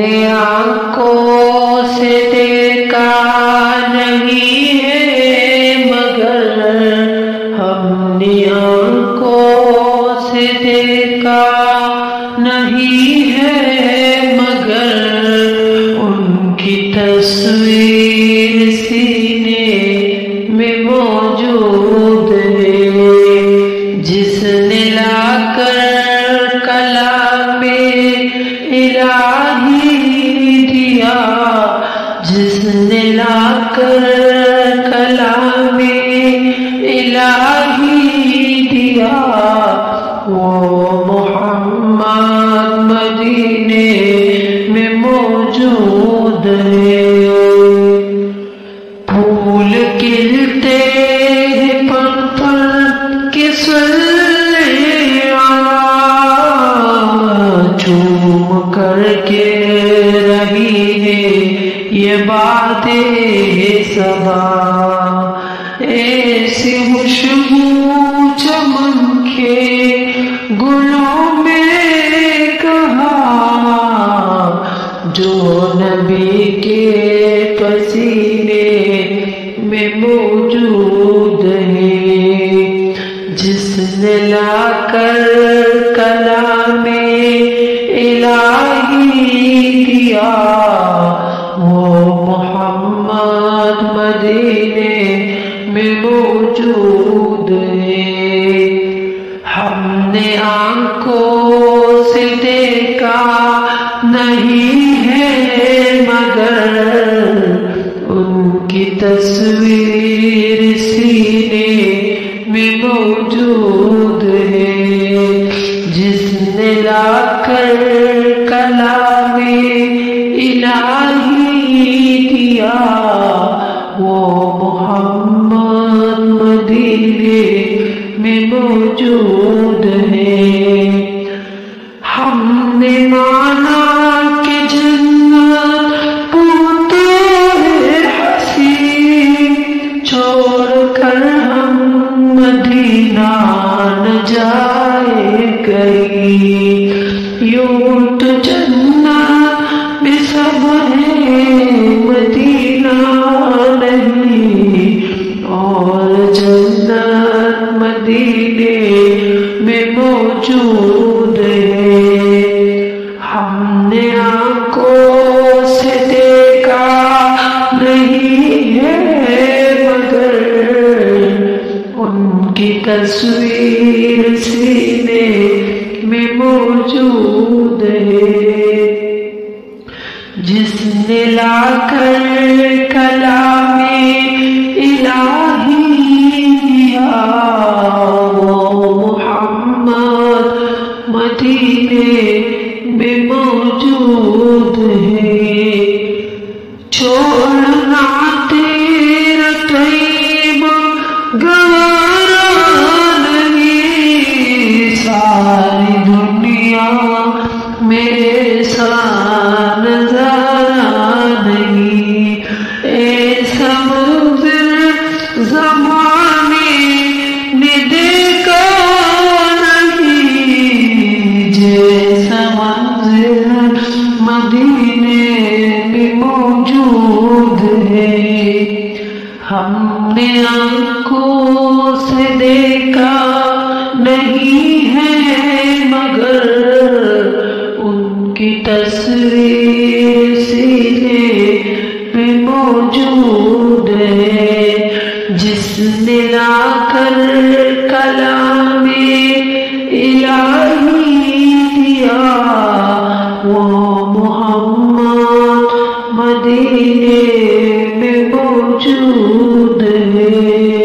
نے آنکھوں سے دیکھا نہیں ہے مگر ہم نے آنکھوں سے دیکھا نہیں ہے مگر ان کی تصویر سینے میں موجود ہے جس نے لا کر کلام الہی دیا جس نے لا کر کلام الہی دیا وہ محمد مدینے میں موجود ہے پھول کھلتے ہیں پن پن کے صلی چوم کر کے رہی ہے یہ باتیں صبا ایسی خوشبو چمن کے گلوں میں کہا جو نبی کے پسینے میں موجود ہے جس نے لا کر کلام الہی دیا وہ محمد مدینے میں موجود ہے ہم نے آنکھوں سے دیکھا نہیں ہے مگر ان کی تصویر سینے میں موجود ہے جس نے لا کر کلام الہی دیا وہ محمد مدینے میں موجود ہے ہم نے مانا کہ جنت پوتے حسین چھوڑ کر ہم مدینہ نہ جائے کہیں یوں تو جنت میں سب ہے مدینہ نہیں اور جنت مدینے میں موجود ہے ہم نے آنکھوں سے دیکھا نہیں ہے مگر ان کی تصویر سینے میں موجود ہے جس نے لا کر کلام الہی دیا وہ محمد مدینے میں موجود ہے چھوڑنا تیرا طیب گوارا نہیں ساری دنیا میرے ساتھ نظارہ نہیں ایسا منظر زمانے نے دیکھا نہیں جیسا منظر مدینے میں موجود ہے ہم نے آنکھوں سے دیکھا نہیں ہے مگر ان کی تصویر سینے میں موجود ہے جس نے لا کر کلام الہی دیا وہ محمد مدینے میں موجود ہے